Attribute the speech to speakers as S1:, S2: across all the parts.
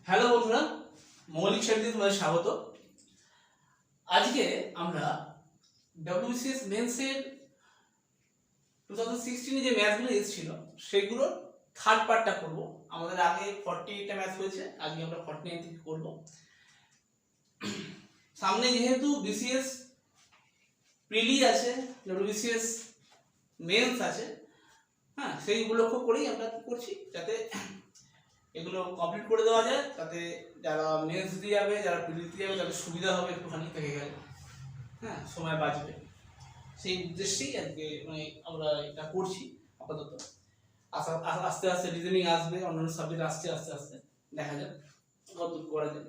S1: Hello বন্ধুরা, মৌলিক সাহিত্যে তোমাদের স্বাগত। আজকে আমরা ডব্লিউবিসিএস মেন্সের 2016 যে ম্যাথগুলো এসেছিল সেগুলোর থার্ড পার্টটা করব। আমাদের আগে 48টা ম্যাথ হয়েছে, আজকে আমরা 49 থেকে করব। সামনে যেহেতু বিসিএস প্রিলি আছে, ডব্লিউবিসিএস মেন্স আছে, হ্যাঁ, সেইগুলো লক্ষ্য করেই আমরা কি করছি, যাতে এগুলো কমপ্লিট করে দেওয়া যায়, তাতে যারা মেন্স দিয়ে যাবে, যারা প্রিলি দিয়ে যাবে, তাদের সুবিধা হবে একটুখানি থেকে গেলে, হ্যাঁ, সময় বাঁচবে। সেই উদ্দেশ্যেই আজকে আমরা এটা করছি। আপাতত আস্তে আস্তে রিজনিং আসবে, অন্যান্য সাবজেক্ট আসছে, আস্তে আস্তে দেখা যাক কতদূর করা যায়।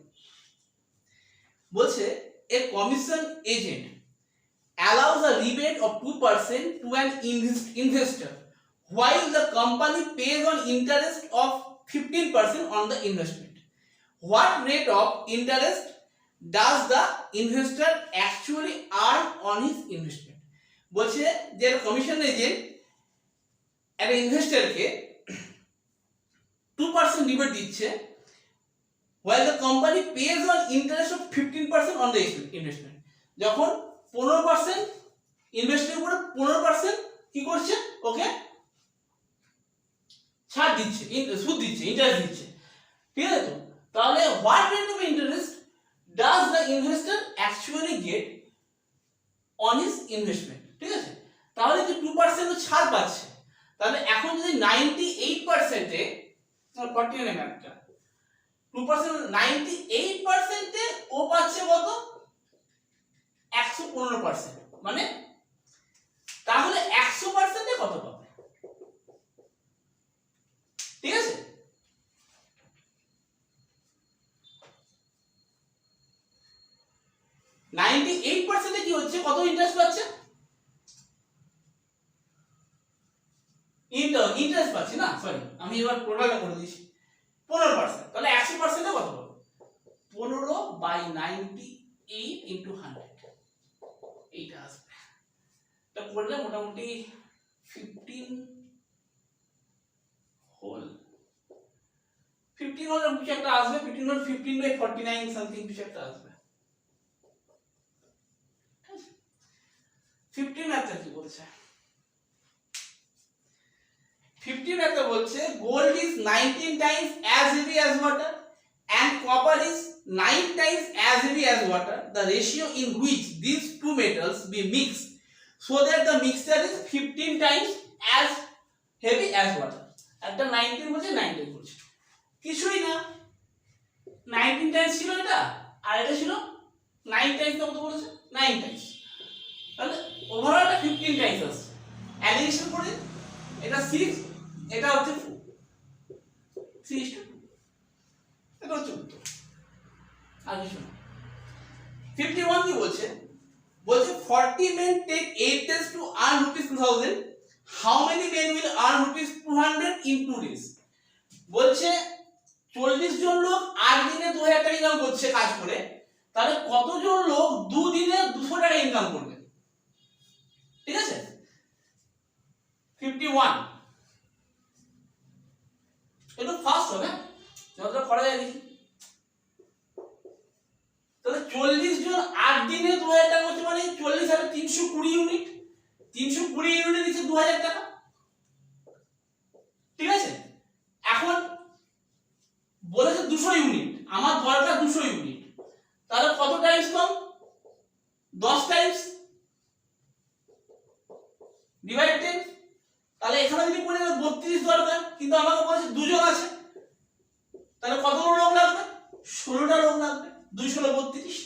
S1: বলছে এ commission agent allows a rebate of 2% to an investor while the company pays on interest of 15% on the investment. What rate of interest does the investor actually earn on his investment? বলছে যে commission agent একটা ইনভেস্টরকে 2% rebate দিচ্ছে while the company pays on interest of 15% on the investment. যখন 15% ইনভেস্টের উপরে 15% কি করছে, ওকে ছাড় দিচ্ছে, সুদ দিচ্ছে, ইন্টারেস্ট দিচ্ছে, ঠিক আছে? তো তাহলে what rate of interest does the investor actually get on his investment, ঠিক আছে? তাহলে যে 2% ছাড় পাচ্ছে, তাহলে এখন যদি 98%-এ 49 এর একটা 2% 98%-এ ও পাচ্ছে কত? 115%, মানে তাহলে 100%-এ কত পাবে, ঠিক আছে? নাইনটি 98%-এ কি হচ্ছে, কত ইন্টারেস্ট পাচ্ছে? ইন্টারেস্ট পাচ্ছি না, সরি, আমি এবার টোটালটা করে দিচ্ছি 15%, তাহলে 100%-এ কত পাবে? 15/98 ইনটু 100, এইটা আসবে। এটা করলে মোটামুটি 15 হোল কিছু একটা আসবে, 15/49 সামথিং কিছু একটা আসবে। 15 ম্যাথটা কি বলছে? 15 ম্যাথটা বলছে gold is 19 times as heavy as water and copper is 9 times as heavy as water. The ratio in which these two metals be mixed so that the mixture is 15 times as heavy as water. একটা 19 বলছে, 19 বলছে, কিছুই না, 19 Times ছিল এটা, আর এটা ছিল 9 Times, কত বলেছে? 9 টাইমস, তাহলে ওভারঅলটা 15 টাইমস আসছে। অ্যাডিশন করে এটা 6, এটা হচ্ছে 4, 3:2, এটা হচ্ছে উত্তর, আর কিছু না। 51 কি বলছে? বলছে 40 men take 8 days to earn ₹2000. How many men will earn ₹200 in 2 days? বলছে 40 জন লোক 8 দিনে 2000 টাকা ইনকাম করছে কাজ করে, তাহলে কতজন লোক 2 দিনে 200 টাকা ইনকাম করবে, ঠিক আছে? 51 একটু ফাস্ট হবে, যতটা করা যায় দেখি। তাহলে 40 জন 8 দিনে 2000 টাকা করছে, মানে 40 আর 320 ইউনিট, 320 ইউনিটে দিচ্ছে 2000 টাকা, ঠিক আছে? এখন বলেছে 200 ইউনিট, আমার দরকার 200 ইউনিট, তাহলে কত টাইমস কম? 10 টাইমস ডিভাইড 10, তাহলে এখানে যদি পড়ে 32 দরকার, কিন্তু আমাকে বলেছে 2 জন আছে, তাহলে কতগুলো লোক লাগবে? 16টা লোক লাগবে, 2 16 32।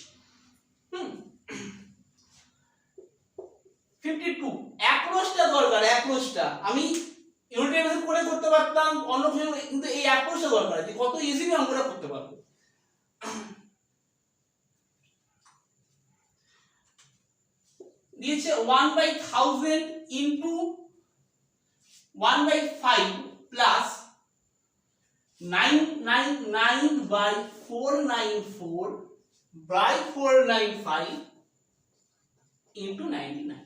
S1: 52 অ্যাপ্রোচটা দরকার, অ্যাপ্রোচটা আমি ইউনিটের মেথড করে করতে পারতাম অন্য কিছু, কিন্তু এই অ্যাপ্রোচটা দরকার আছে, কত ইজিলি অঙ্কটা করতে পারবো। দিয়েছে 1/1000 ইনটু 1/5 প্লাস 999/494/495 ইনটু 99,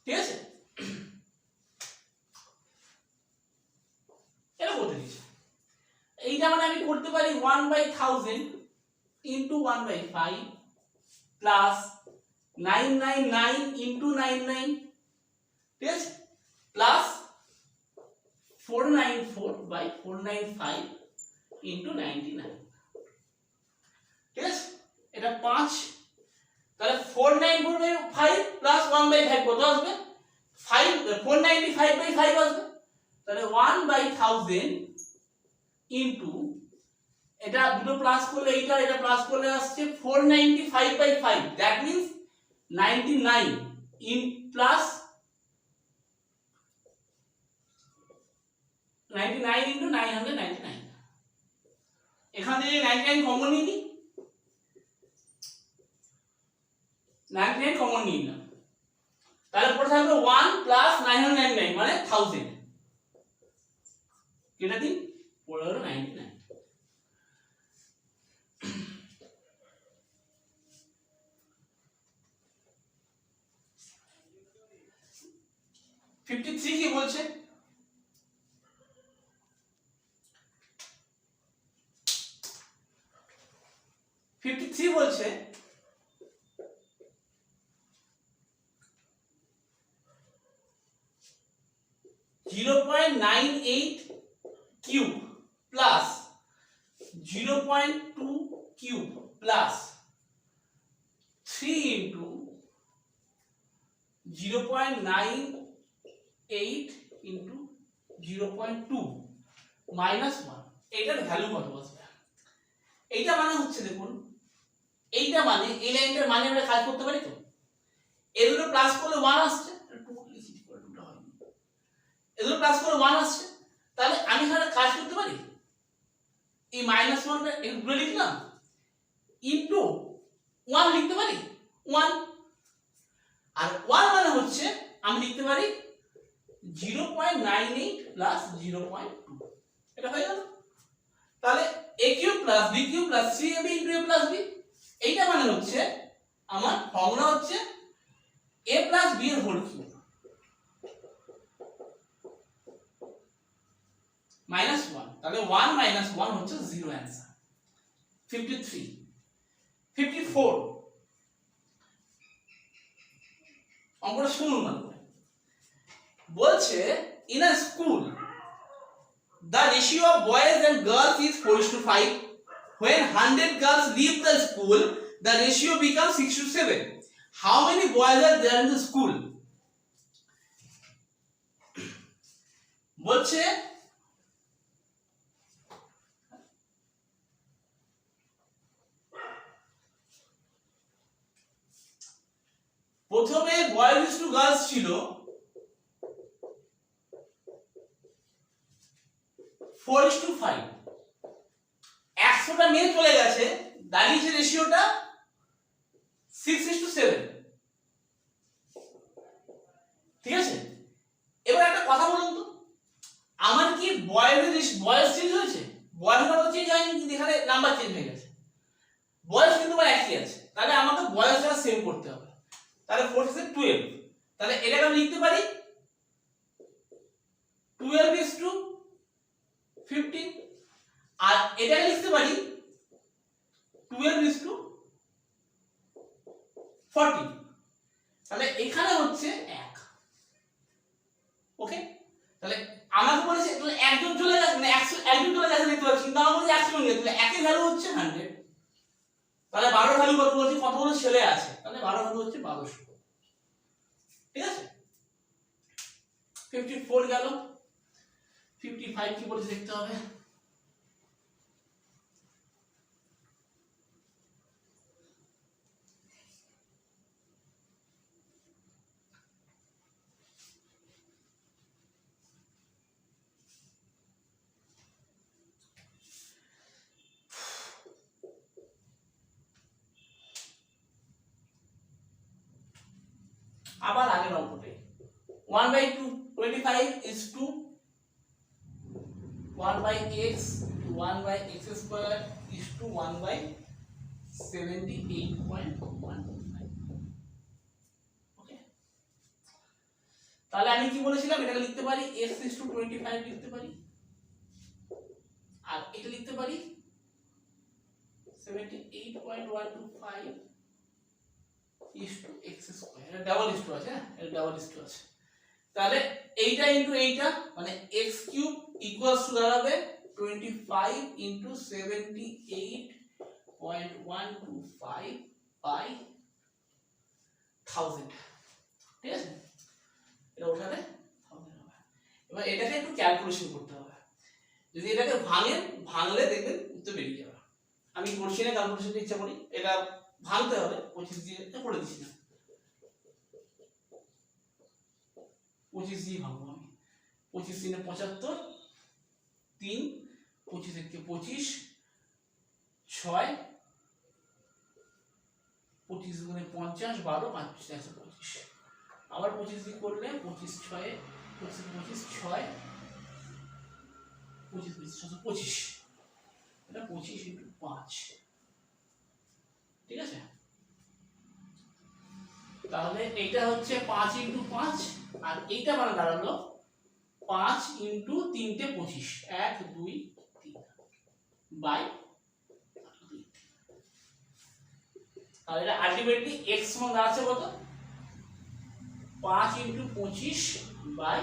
S1: ঠিক আছে? বলতে পারি 1/1000 ইন্টু 1/5 প্লাস 999 ইন্টু 99, ঠিক আছে, প্লাস 494/495 ইন্টু 99, ঠিক আছে, এটা 5। তাহলে 494/5 প্লাস 1/5 কত আসবে? 5 495/5 আসবে। তাহলে 1/1000 ইন্টু এটা দুটো প্লাস করলে এটা প্লাস করলে আসছে 495/5, that means 99 in plus 99 into 999। এখান থেকে 99 কমন নিয়ে নি, 99 কমন নিয়ে নিলাম, তাহলে পড়ে থাকবে 1 প্লাস 999 মানে 1000, কেটে দিন, পড়ে হলো 99। 53 কি বলছে? 53 বলছে 0.98 cube plus 0.2 cube plus 3 into 0.98 into 0.2 minus 1, এইটার ভ্যালু কত বসবে? এইটা মানে হচ্ছে দেখুন, এইটা মানে এই লাইনটার মানে আমরা কাজ করতে পারি তো, এর দুটো প্লাস করলে 1 আসছে, 2 লিখি, 2টা হয়, এর দুটো প্লাস করলে 1 আসছে, তাহলে আমি এখানে কাজ করতে পারি, এই মাইনাস 1টা এর দুটো লিখলাম ইনটু 1 লিখতে পারি 1, আর 1 মানে হচ্ছে আমি লিখতে পারি 0.98 প্লাস 0.2, এটা হয়ে গেল। তাহলে a cube plus b cube plus 3ab into a plus b, এইটা মানে হচ্ছে আমার ফর্মুলা হচ্ছে a প্লাস b এর হোল কিউব মাইনাস 1, তাহলে 1 মাইনাস 1 হচ্ছে 0 অ্যান্সার। 53 54 অঙ্কটা শুনুন না, বলছে in a school the ratio of boys and girls is 4:5, when 100 girls leave the school the ratio becomes 6:7, how many boys are there in the school? বলছে প্রথমে boys two girls ছিল 4:5, 100টা মেয়ে চলে গেছে, দাঁড়িয়েছে রেশিওটা 6:7, ঠিক আছে। এবার একটা কথা বলুন তো, আমার কি বয়স চেঞ্জ হয়েছে? বয়স নাম্বার চেঞ্জ হয়নি, কিন্তু এখানে নাম্বার চেঞ্জ হয়ে গেছে, বয়স কিন্তু আমার একই আছে, তাহলে আমাকে বয়সটা সেম করতে হবে। তাহলে 4 6 12, তাহলে এটাকে আমি লিখতে পারি 12:15, আর এটাকে লিখতে পারি 12:40, তাহলে এখানে হচ্ছে 1, ওকে। তাহলে আমাকে বলেছে তাহলে একজন চলে গেছে, মানে 100 একজন চলে গেছে দেখতে পাচ্ছি, কিন্তু আমাকে বলেছে 100 জন গেছে, তাহলে একই ভ্যালু হচ্ছে 100, তাহলে 12 ভ্যালু কত বলছি, কতগুলো ছেলে আছে, তাহলে 12 ভ্যালু হচ্ছে 1200, ঠিক আছে। 54 গেল, 55 কি বলেছে দেখতে হবে। আবার আগের অঙ্কটাই, 1/25 is to 1/x to 1/x square is to 1/78.15, ওকে। তাহলে আমি কি বলেছিলাম, এটাকে লিখতে পারি x is to 25 লিখতে পারি, আর এটা লিখতে পারি 78.125 is to x স্কয়ার, এটা ডাবল ইস টু আছে, হ্যাঁ এটা ডাবল ইস টু আছে। তাহলে এইটা ইনটু এইটা মানে x কিউব ইকুয়ালস টু দাঁড়াবে 25 ইনটু 78.125 বাই 1000, ঠিক আছে, এটা ওঠালে 1000 হবে। এবার এটাকে একটু ক্যালকুলেশন করতে হবে, যদি এটাকে ভাঙলে দেখবেন উত্তর বেরিয়ে যাবে। আমি করছি না ক্যালকুলেশনটা, ইচ্ছা করি এটা ভাঙতে হবে, 25 দিয়ে করে দিচ্ছি না, 25 দিয়ে ভাঙবো আমি। 25 3 75, 3 25 থেকে 25, 6 25 গুণে 50, 12 5 125, আবার 25 দিয়ে করলে 25 6 25 6 25 25, এটা 25 ইনটু 5, ঠিক আছে। তাহলে এইটা হচ্ছে 5 ইনটু 5 আর এইটা মানে দাঁড়ালো 5 ইনটু 3 তে 25, 1 2 3 বাই 2। আর এটা আলটিমেটলি x সমান দাঁড়াচ্ছে কত, 5 ইনটু 25 বাই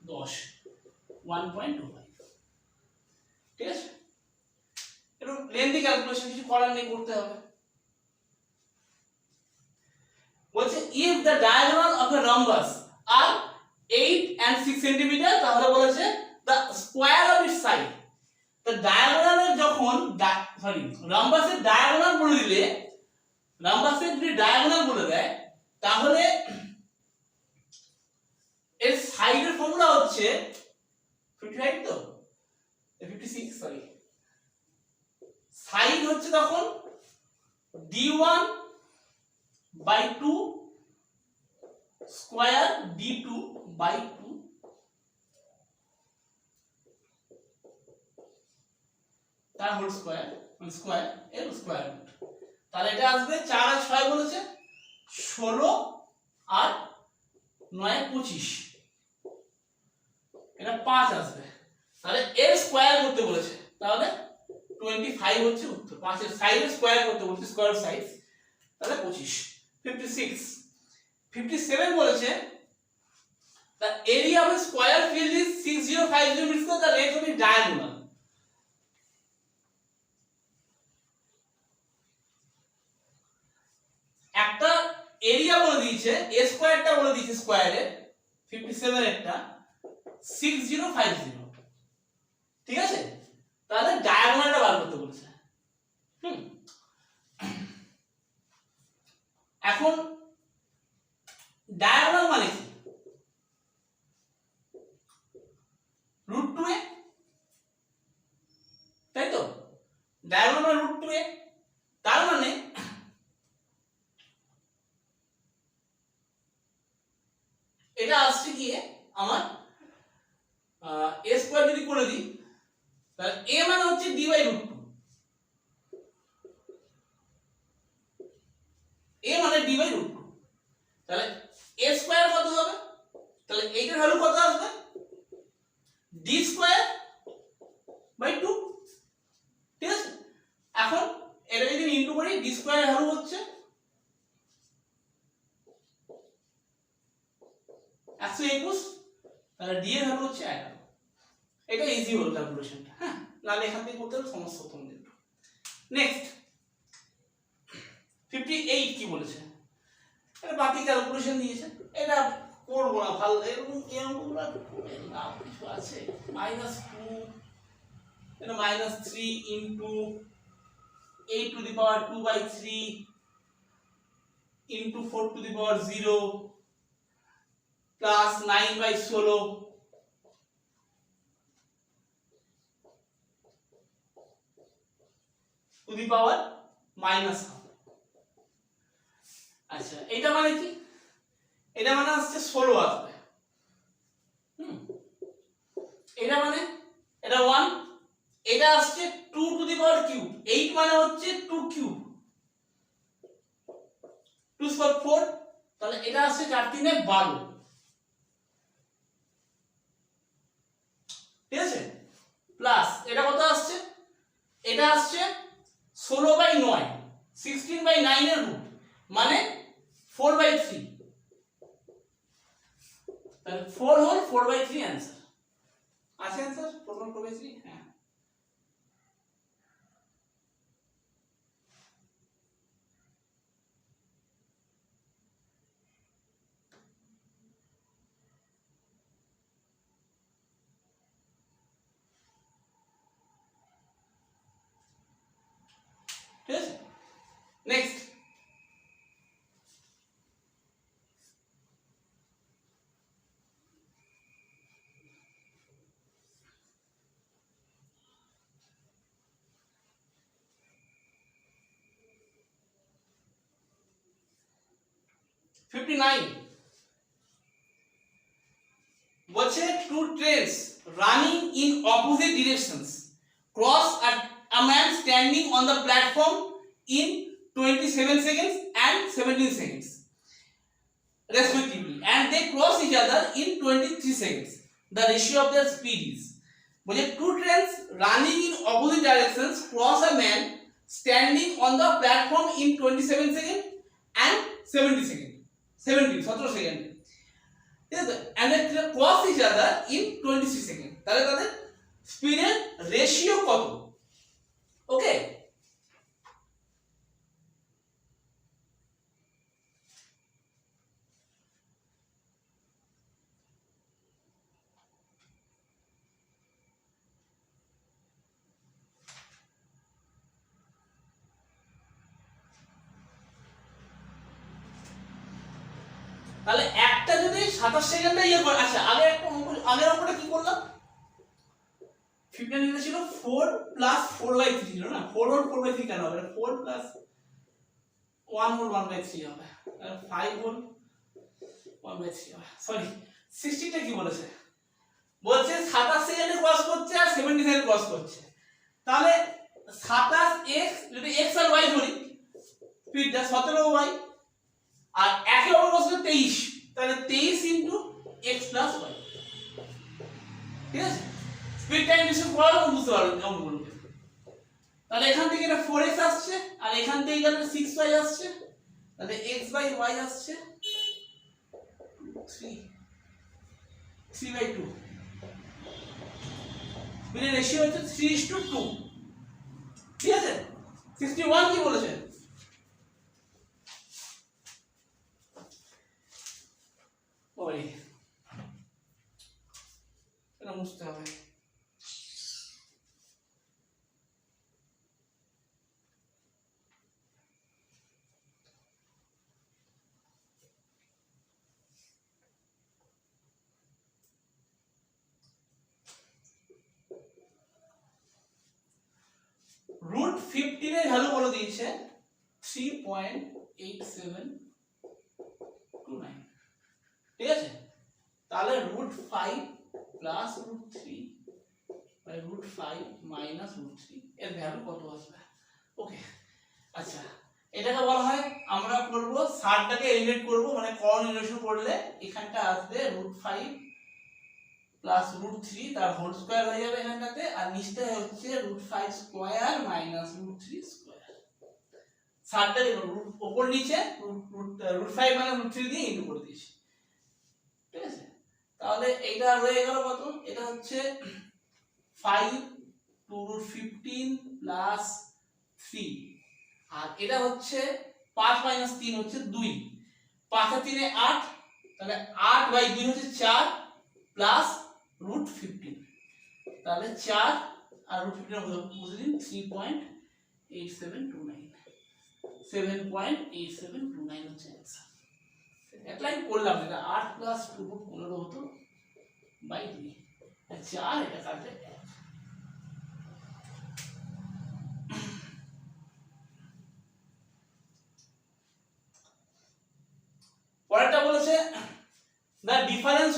S1: 10, 1.25, ঠিক আছে। একটু লেন্থি ক্যালকুলেশন, কিছু করার নেই, করতে হবে। বলছে if the diagonal of a rhombus are 8 and 6 cm, তাহলে বলেছে the square of its side, তো ডায়াগোনালের যখন রম্বাসের ডায়াগোনাল বলে দিলে, রম্বাসের যদি ডায়াগোনাল বলে দেয় তাহলে এর সাইডের ফর্মুলা হচ্ছে 55 তো 56, সরি, সাইড হচ্ছে তখন d1 by 2 square d2 by 2 তার হোল স্কয়ার, মানে স্কয়ার এর স্কয়ার রুট। তাহলে এটা আসবে 4 আর 6 বলেছে 16 আর 9 25, এটা 5 আসবে। তাহলে এর স্কয়ার করতে বলেছে, তাহলে 25 হচ্ছে উত্তর। 5 এর সাইডের স্কয়ার করতে বলেছে, স্কয়ার সাইড, তাহলে 25। 56 57 বলেছে the area of a square field is 6050 meters square, the length of its diagonal, একটা এরিয়া বলে দিয়েছে, a স্কয়ারটা বলে দিয়েছে স্কয়ারে 57 একটা 6050, ঠিক আছে। তাহলে ডায়াগোনালটা বার করতে বলেছে। এখন ডায়াগোনাল মানে কি, √2a, তাই তো, ডায়াগোনাল মানে √2a, তার মানে এটা আসছে গিয়ে আমার a স্কয়ার যদি করে দিই, তাহলে a মানে হচ্ছে d বাই √2, a মানে d বাই √2, তাহলে a স্কয়ার কত হবে, তাহলে এইটার ভ্যালু কত আসবে, d স্কয়ার বাই 2, ঠিক আছে। এখন এটা যদি ইনটু করি, d স্কয়ার ভ্যালু হচ্ছে 121, তাহলে d এর ভ্যালু হচ্ছে 11। এটা ইজি হলো ক্যালকুলেশনটা, হ্যাঁ, নালে এখান থেকে করতে হলে সমস্যা হতো আমাদের। নেক্সট 58 কি বলেছে, এটা বাকি ক্যালকুলেশন দিয়েছে, এটা করব না, ভালো এরকম নাম কিছু আছে, -2, এটা -3 into 8 to the power 2/3 into 4 to the power 0 plus 9/16 to the power -1। আচ্ছা, এটা মানে কি, এটা মানে আসছে 16 আসবে, এটা মানে এটা 1, এটা আসছে 2 টু দি পাওয়ার কিউব, 8 মানে হচ্ছে 2 কিউব, 2 স্কয়ার 4, তাহলে এটা আসছে 4 3 12, ঠিক আছে, প্লাস এটা কত আসছে এটা আসছে 16/9, 16/9 এর রুট মানে 4/3, তাহলে 4 হোল 4/3 आंसर আছে। आंसर 4 হোল 4/3। হ্যাঁ, ঠিক আছে। নেক্সট, বলছে two trains running in opposite directions cross a man standing on the platform in 27 seconds and 17 seconds respectively, and they cross each other in 23 seconds. The ratio of their speed is, বলছে two trains running in opposite directions cross a man standing on the platform in 27 seconds and 17 seconds, 17 second, ঠিক আছে, and they cross each other in 23 seconds. তাহলে তাদের স্পিডের ratio কত? ওকে, তাহলে একটা যদি 27 সেকেন্ডে ইয়ে করে, আচ্ছা আগে একটা আগের অঙ্কটা কি করলাম, 15 যেটা ছিল 4 প্লাস 4/3 ছিল না, 4 হোল 4/3 কেন হবে, 4 প্লাস 1 হোল 1/3 হবে, 5 হোল 1/3 হবে, সরি 60 টা কি বলেছে, বলছে 27 সেকেন্ডে ক্রস করছে আর 70 সেকেন্ডে ক্রস করছে, তাহলে 27x যদি x আর y ধরি স্পিডটা 17y, আর একে অপর বসে 23, তাহলে 23 ইনটু x প্লাস y, ঠিক আছে। স্পিড টাইম ডিসটেন্স পড়ালে বুঝতে পারবেন কেমন বলবে। তাহলে এখান থেকে এটা 4x আসছে আর এখান থেকে গেলে 6y আসছে, তাহলে x/y আসছে 3/2, স্পিডের রেশিও হচ্ছে 3:2, ঠিক আছে। 61 কি বলেছে, ওই এটা মুছতে হবে। রুট 15 এর ভ্যালু বলে দিয়েছে 3.8729, ঠিক আছে। তাহলে root 5 plus root 3 by root 5 minus root 3 এর ভ্যালু কত আসবে? ওকে, আচ্ছা এটাকে বলা হয়, আমরা করব 60টাকে এলিমিনেট করব, মানে কমন ইলিমিনেশন করলে এখানটা আসবে রুট 5 প্লাস রুট 3 তার হোল স্কয়ার হয়ে যাবে এখানটাতে, আর নিচটা হচ্ছে root 5 square minus root 3 square. 60টা রুট উপর নিচে রুট 5 মানে রুট 3 দিয়ে ইনটু করে দিয়েছি, ঠিক আছে। তাহলে এটা হয়ে গেল কত, এটা হচ্ছে 5 টু রুট 15 প্লাস 3, আর এটা হচ্ছে 5 মাইনাস 3 হচ্ছে 2, 5 আর 3 এ 8, তাহলে 8/2 হচ্ছে 4 প্লাস রুট 15, তাহলে 4 আর রুট 15 বুঝে দিন 3.8729, 7.8729 হচ্ছে आंसर। এক লাইন করলাম, এটা 8 প্লাস 2 15 হতো বাই 2, 4 এটা কাটলে